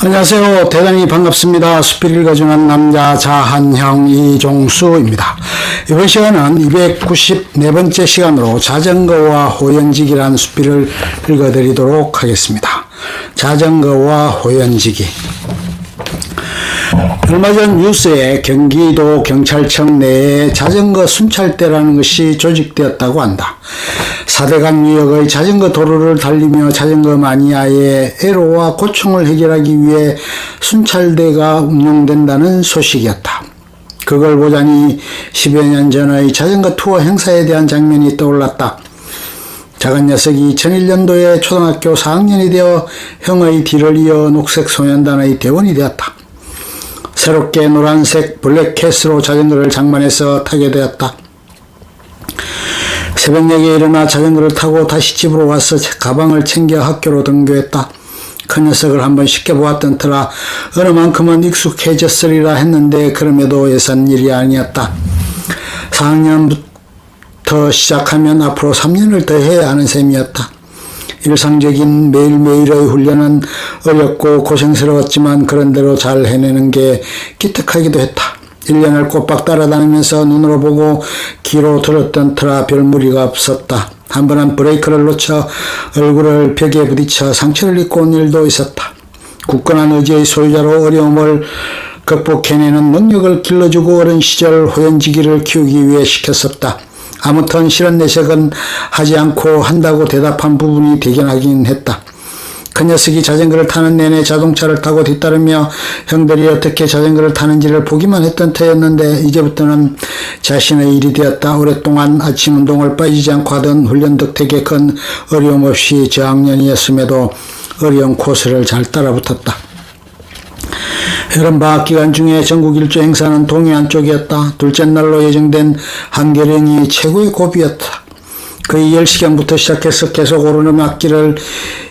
안녕하세요. 대단히 반갑습니다. 숲을 읽어주는 남자 자한형 이종수입니다. 이번 시간은 294번째 시간으로 자전거와 호연지기라는 숲을 읽어드리도록 하겠습니다. 자전거와 호연지기. 얼마 전 뉴스에 경기도 경찰청 내에 자전거 순찰대라는 것이 조직되었다고 한다. 4대강 유역의 자전거 도로를 달리며 자전거 마니아의 애로와 고충을 해결하기 위해 순찰대가 운영된다는 소식이었다. 그걸 보자니 10여 년 전의 자전거 투어 행사에 대한 장면이 떠올랐다. 작은 녀석이 2001년도에 초등학교 4학년이 되어 형의 뒤를 이어 녹색 소년단의 대원이 되었다. 새롭게 노란색 블랙캣으로 자전거를 장만해서 타게 되었다. 새벽녘에 일어나 자전거를 타고 다시 집으로 와서 가방을 챙겨 학교로 등교했다. 그 녀석을 한번 시켜보았던 터라 어느 만큼은 익숙해졌으리라 했는데 그럼에도 예산 일이 아니었다. 4학년부터 시작하면 앞으로 3년을 더 해야 하는 셈이었다. 일상적인 매일매일의 훈련은 어렵고 고생스러웠지만 그런대로 잘 해내는 게 기특하기도 했다. 1년을 꼬박 따라다니면서 눈으로 보고 귀로 들었던 터라 별 무리가 없었다. 한 번은 브레이크를 놓쳐 얼굴을 벽에 부딪혀 상처를 입고 온 일도 있었다. 굳건한 의지의 소유자로 어려움을 극복해내는 능력을 길러주고 어린 시절 호연지기를 키우기 위해 시켰었다. 아무튼 실은 내색은 하지 않고 한다고 대답한 부분이 대견하긴 했다. 그 녀석이 자전거를 타는 내내 자동차를 타고 뒤따르며 형들이 어떻게 자전거를 타는지를 보기만 했던 터였는데 이제부터는 자신의 일이 되었다. 오랫동안 아침 운동을 빠지지 않고 하던 훈련 덕택에 큰 어려움 없이 저학년이었음에도 어려운 코스를 잘 따라붙었다. 여름 방학 기간 중에 전국 일주 행사는 동해안 쪽이었다. 둘째 날로 예정된 한계령이 최고의 고비였다. 거의 10시간부터 시작해서 계속 오르는 앞길을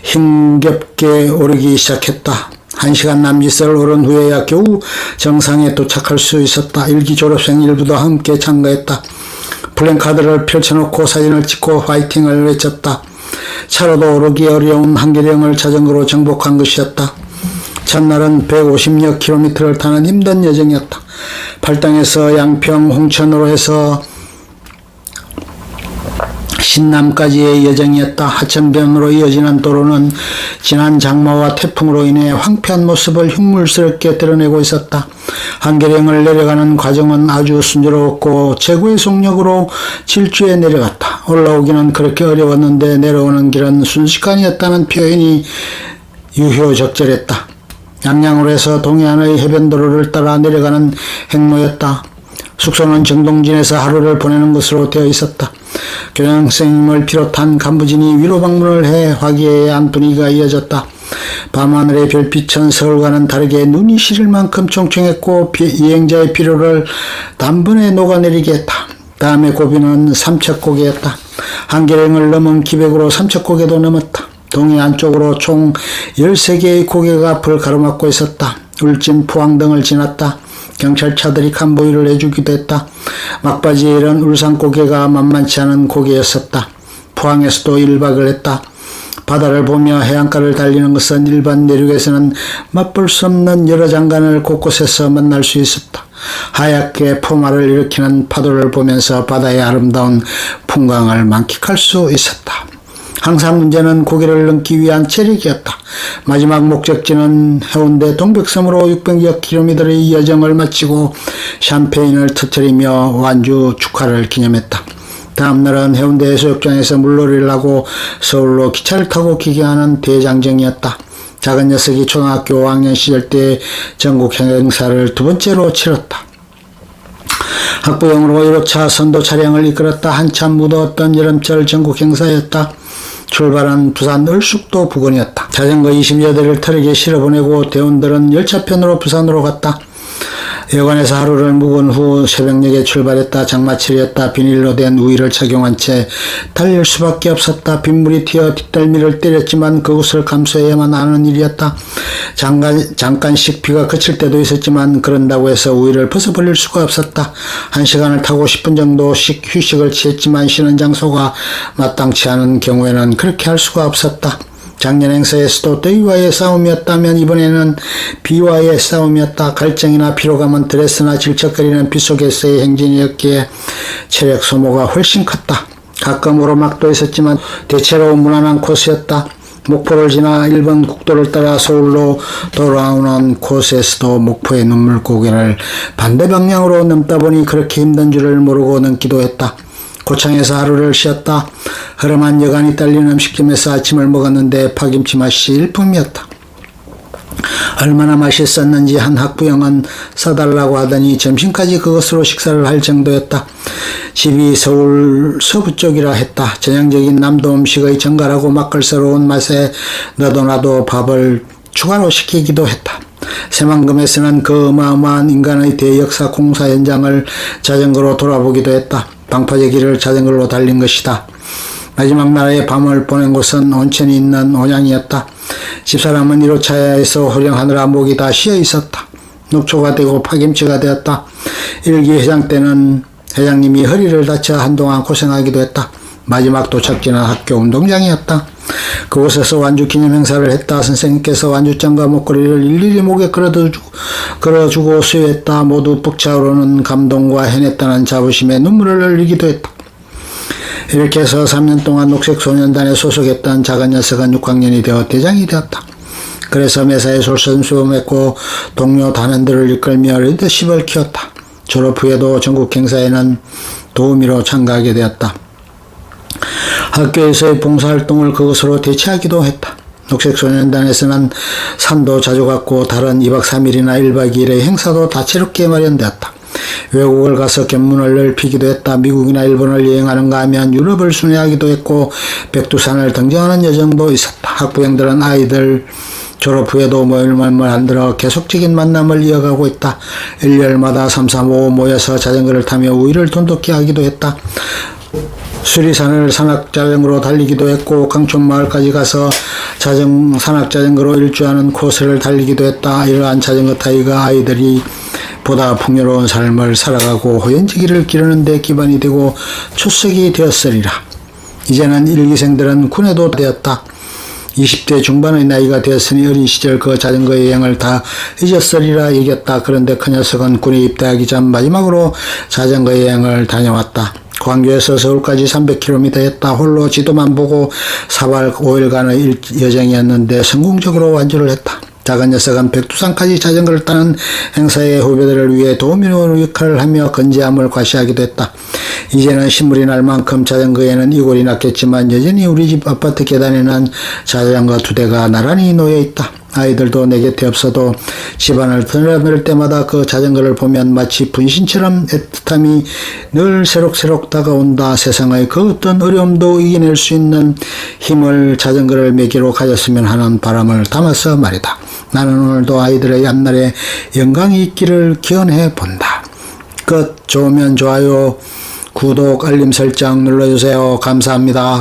힘겹게 오르기 시작했다. 1시간 남짓을 오른 후에야 겨우 정상에 도착할 수 있었다. 일기 졸업생 일부도 함께 참가했다. 플랜카드를 펼쳐놓고 사진을 찍고 화이팅을 외쳤다. 차로도 오르기 어려운 한계령을 자전거로 정복한 것이었다. 첫날은 150여 킬로미터를 타는 힘든 여정이었다. 팔당에서 양평 홍천으로 해서 신남까지의 여정이었다. 하천변으로 이어지는 도로는 지난 장마와 태풍으로 인해 황폐한 모습을 흉물스럽게 드러내고 있었다. 한계령을 내려가는 과정은 아주 순조로웠고 최고의 속력으로 질주해 내려갔다. 올라오기는 그렇게 어려웠는데 내려오는 길은 순식간이었다는 표현이 유효적절했다. 양양으로 해서 동해안의 해변도로를 따라 내려가는 행로였다. 숙소는 정동진에서 하루를 보내는 것으로 되어 있었다. 교장선생님을 비롯한 간부진이 위로 방문을 해 화기애애한 분위기가 이어졌다. 밤하늘의 별빛은 서울과는 다르게 눈이 시릴 만큼 총총했고 여행자의 피로를 단번에 녹아내리게 했다. 다음의 고비는 삼척고개였다. 한계령을 넘은 기백으로 삼척고개도 넘었다. 동해안 쪽으로 총 13개의 고개가 앞을 가로막고 있었다. 울진 포항 등을 지났다. 경찰차들이 컨보이를 해주기도 했다. 막바지에 이른 울산 고개가 만만치 않은 고개였었다. 포항에서도 1박을 했다. 바다를 보며 해안가를 달리는 것은 일반 내륙에서는 맛볼 수 없는 여러 장관을 곳곳에서 만날 수 있었다. 하얗게 포마를 일으키는 파도를 보면서 바다의 아름다운 풍광을 만끽할 수 있었다. 항상 문제는 고개를 넘기 위한 체력이었다. 마지막 목적지는 해운대 동백섬으로 600여 킬로미터의 여정을 마치고 샴페인을 터뜨리며 완주 축하를 기념했다. 다음날은 해운대 해수욕장에서 물놀이를 하고 서울로 기차를 타고 귀경하는 대장정이었다. 작은 녀석이 초등학교 5학년 시절 때 전국 행사를 두 번째로 치렀다. 학부형으로 1호차 선도 차량을 이끌었다. 한참 무더웠던 여름철 전국 행사였다. 출발한 부산 을숙도 부근이었다. 자전거 20여 대를 터르게 실어보내고 대원들은 열차편으로 부산으로 갔다. 여관에서 하루를 묵은 후 새벽녘에 출발했다. 장마철이었다. 비닐로 된 우의를 착용한 채 달릴 수밖에 없었다. 빗물이 튀어 뒷덜미를 때렸지만 그것을 감수해야만 하는 일이었다. 잠깐씩 비가 그칠 때도 있었지만 그런다고 해서 우의를 벗어버릴 수가 없었다. 1시간을 타고 10분 정도씩 휴식을 취했지만 쉬는 장소가 마땅치 않은 경우에는 그렇게 할 수가 없었다. 작년 행사에서도 더위와의 싸움이었다면 이번에는 비와의 싸움이었다. 갈증이나 피로감은 드레스나 질척거리는 비 속에서의 행진이었기에 체력 소모가 훨씬 컸다. 가끔 오르막도 있었지만 대체로 무난한 코스였다. 목포를 지나 일본 국도를 따라 서울로 돌아오는 코스에서도 목포의 눈물고개를 반대 방향으로 넘다 보니 그렇게 힘든 줄을 모르고 넘기도 했다. 고창에서 하루를 쉬었다. 허름한 여간이 딸린 음식점에서 아침을 먹었는데 파김치 맛이 일품이었다. 얼마나 맛있었는지 한 학부형은 써달라고 하더니 점심까지 그것으로 식사를 할 정도였다. 집이 서울 서부 쪽이라 했다. 전형적인 남도 음식의 정갈하고 맛깔스러운 맛에 너도 나도 밥을 추가로 시키기도 했다. 새만금에서는 그 어마어마한 인간의 대역사 공사 현장을 자전거로 돌아보기도 했다. 방파제 길을 자전거로 달린 것이다. 마지막 날의 밤을 보낸 곳은 온천이 있는 온양이었다. 집사람은 1호차에서 호령하느라 목이 다 쉬어 있었다. 녹초가 되고 파김치가 되었다. 1기 회장 때는 회장님이 허리를 다쳐 한동안 고생하기도 했다. 마지막 도착지는 학교 운동장이었다. 그곳에서 완주 기념 행사를 했다. 선생님께서 완주장과 목걸이를 일일이 목에 걸어주고 수여했다. 모두 벅차오르는 감동과 해냈다는 자부심에 눈물을 흘리기도 했다. 이렇게 해서 3년 동안 녹색소년단에 소속했던 작은 녀석은 6학년이 되어 대장이 되었다. 그래서 매사에 솔선수범했고 동료 단원들을 이끌며 리더십을 키웠다. 졸업 후에도 전국 행사에는 도우미로 참가하게 되었다. 학교에서의 봉사활동을 그것으로 대체하기도 했다. 녹색소년단에서는 산도 자주 갔고 다른 2박 3일이나 1박 2일의 행사도 다채롭게 마련되었다. 외국을 가서 견문을 넓히기도 했다. 미국이나 일본을 여행하는가 하면 유럽을 순회하기도 했고 백두산을 등정하는 여정도 있었다. 학부형들은 아이들 졸업 후에도 모임을 만들어 계속적인 만남을 이어가고 있다. 1년마다 3, 4, 5 모여서 자전거를 타며 우위를 돈독히 하기도 했다. 수리산을 산악자전거로 달리기도 했고 강촌마을까지 가서 산악자전거로 일주하는 코스를 달리기도 했다. 이러한 자전거 타기가 아이들이 보다 풍요로운 삶을 살아가고 호연지기를 기르는 데 기반이 되고 초석이 되었으리라. 이제는 일기생들은 군에도 되었다. 20대 중반의 나이가 되었으니 어린 시절 그 자전거 여행을 다 잊었으리라 얘기했다. 그런데 그 녀석은 군에 입대하기 전 마지막으로 자전거 여행을 다녀왔다. 광주에서 서울까지 300km였다. 홀로 지도만 보고 4박 5일간의 여정이었는데 성공적으로 완주를 했다. 작은 녀석은 백두산까지 자전거를 타는 행사의 후배들을 위해 도우미로 역할을 하며 건재함을 과시하기도 했다. 이제는 신물이 날 만큼 자전거에는 이골이 났겠지만 여전히 우리 집 아파트 계단에는 자전거 2대가 나란히 놓여있다. 아이들도 내 곁에 없어도 집안을 드나들 때마다 그 자전거를 보면 마치 분신처럼 애틋함이 늘 새록새록 다가온다. 세상의 그 어떤 어려움도 이겨낼 수 있는 힘을 자전거를 매개로 가졌으면 하는 바람을 담아서 말이다. 나는 오늘도 아이들의 앞날에 영광이 있기를 기원해 본다. 끝. 좋으면 좋아요, 구독, 알림 설정 눌러주세요. 감사합니다.